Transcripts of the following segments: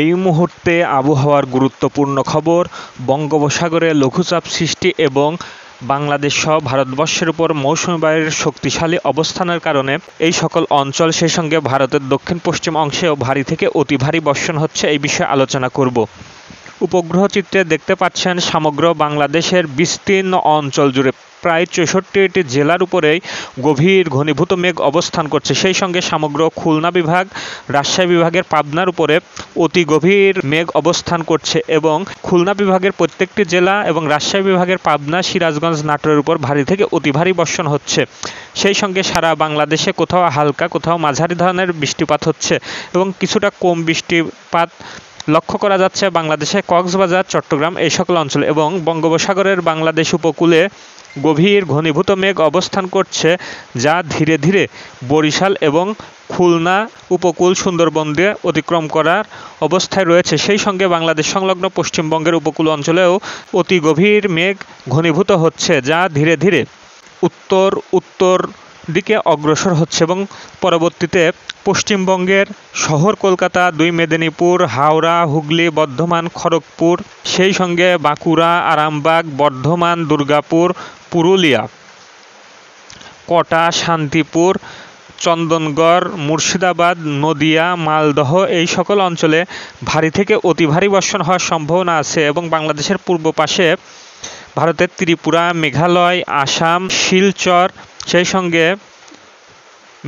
এই মুহূর্তে আবহাওয়ার গুরুত্বপূর্ণ খবর। বঙ্গোপসাগরে লঘুচাপ সৃষ্টি এবং বাংলাদেশ সহ ভারতবর্ষের উপর মৌসুমী বায়ুর শক্তিশালী অবস্থানের কারণে এই সকল অঞ্চল, সেই সঙ্গে ভারতের দক্ষিণ পশ্চিম অংশেও ভারী থেকে অতি ভারী বর্ষণ হচ্ছে। এই বিষয়ে আলোচনা করব। উপগ্রহ চিত্রে দেখতে পাচ্ছেন সমগ্র বাংলাদেশের বিস্তীর্ণ অঞ্চল জুড়ে প্রায় 64টি জেলার উপরেই গভীর ঘনীভূত মেঘ অবস্থান করছে। সেই সঙ্গে সমগ্র খুলনা বিভাগ, রাজশাহী বিভাগের পাবনার উপরে অতি গভীর মেঘ অবস্থান করছে এবং খুলনা বিভাগের প্রত্যেকটি জেলা এবং রাজশাহী বিভাগের পাবনা, সিরাজগঞ্জ, নাটোরের উপর ভারী থেকে অতি ভারী বর্ষণ হচ্ছে। সেই সঙ্গে সারা বাংলাদেশে কোথাও হালকা, কোথাও মাঝারি ধরনের বৃষ্টিপাত হচ্ছে এবং কিছুটা কম বৃষ্টিপাত লক্ষ্য করা যাচ্ছে বাংলাদেশে কক্সবাজার, চট্টগ্রাম এই সকল অঞ্চলে। এবং বঙ্গোপসাগরের বাংলাদেশ উপকূলে গভীর ঘনীভূত মেঘ অবস্থান করছে, যা ধীরে ধীরে বরিশাল এবং খুলনা উপকূল, সুন্দরবন দিয়ে অতিক্রম করার অবস্থায় রয়েছে। সেই সঙ্গে বাংলাদেশ সংলগ্ন পশ্চিমবঙ্গের উপকূল অঞ্চলেও অতি গভীর মেঘ ঘনীভূত হচ্ছে, যা ধীরে ধীরে উত্তর দিকে অগ্রসর হচ্ছে এবং পরবর্তীতে পশ্চিমবঙ্গের শহর কলকাতা, 2 মেদিনীপুর, হাওড়া, হুগলি, বর্ধমান, খড়গপুর, সেই সঙ্গে বাঁকুড়া, আরামবাগ, বর্ধমান, দুর্গাপুর, পুরুলিয়া, কটা, শান্তিপুর, চন্দনগড়, মুর্শিদাবাদ, নদিয়া, মালদহ এই সকল অঞ্চলে ভারী থেকে অতি ভারী বর্ষণ হওয়ার সম্ভাবনা আছে। এবং বাংলাদেশের পূর্ব পাশে ভারতের ত্রিপুরা, মেঘালয়, আসাম, শিলচর, সেই সঙ্গে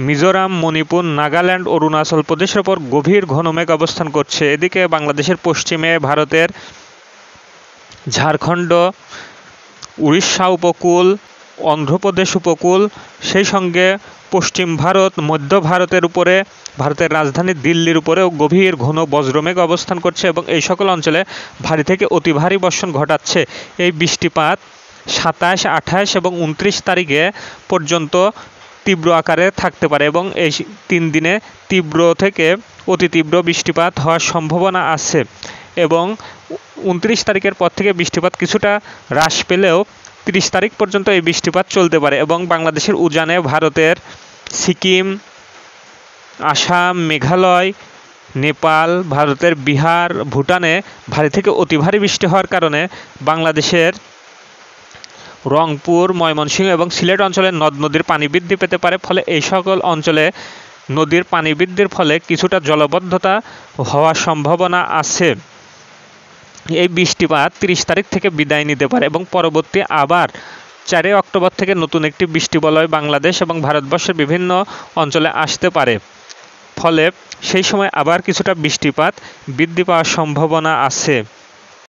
মিজোরাম, মণিপুর, নাগাল্যান্ড, অরুণাচল প্রদেশের ওপর গভীর ঘন মেঘ অবস্থান করছে। এদিকে বাংলাদেশের পশ্চিমে ভারতের ঝাড়খণ্ড, উড়িষ্যা উপকূল, অন্ধ্রপ্রদেশ উপকূল, সেই সঙ্গে পশ্চিম ভারত, মধ্য ভারতের উপরে, ভারতের রাজধানী দিল্লির উপরেও গভীর ঘন বজ্রমেঘ অবস্থান করছে এবং এই সকল অঞ্চলে ভারী থেকে অতি ভারী বর্ষণ ঘটাচ্ছে। এই বৃষ্টিপাত 27, 28 এবং 29 তারিখে পর্যন্ত তীব্র আকারে থাকতে পারে এবং এই 3 দিনে তীব্র থেকে অতি তীব্র বৃষ্টিপাত হওয়ার সম্ভাবনা আছে। এবং 29 তারিখের পর থেকে বৃষ্টিপাত কিছুটা হ্রাস পেলেও 30 তারিখ পর্যন্ত এই বৃষ্টিপাত চলতে পারে এবং বাংলাদেশের উজানে ভারতের সিকিম, আসাম, মেঘালয়, নেপাল, ভারতের বিহার, ভুটানে ভারী থেকে অতি ভারী বৃষ্টি হওয়ার কারণে বাংলাদেশের রংপুর, ময়মনসিংহ এবং সিলেট অঞ্চলের নদ নদীর পানি বৃদ্ধি পেতে পারে। ফলে এই সকল অঞ্চলে নদীর পানি বৃদ্ধির ফলে কিছুটা জলবদ্ধতা হওয়ার সম্ভাবনা আছে। এই বৃষ্টিপাত 30 তারিখ থেকে বিদায় নিতে পারে এবং পরবর্তী আবার 4 অক্টোবর থেকে নতুন একটি বৃষ্টিবলয় বাংলাদেশ এবং ভারতবর্ষের বিভিন্ন অঞ্চলে আসতে পারে। ফলে সেই সময় আবার কিছুটা বৃষ্টিপাত বৃদ্ধি পাওয়ার সম্ভাবনা আছে।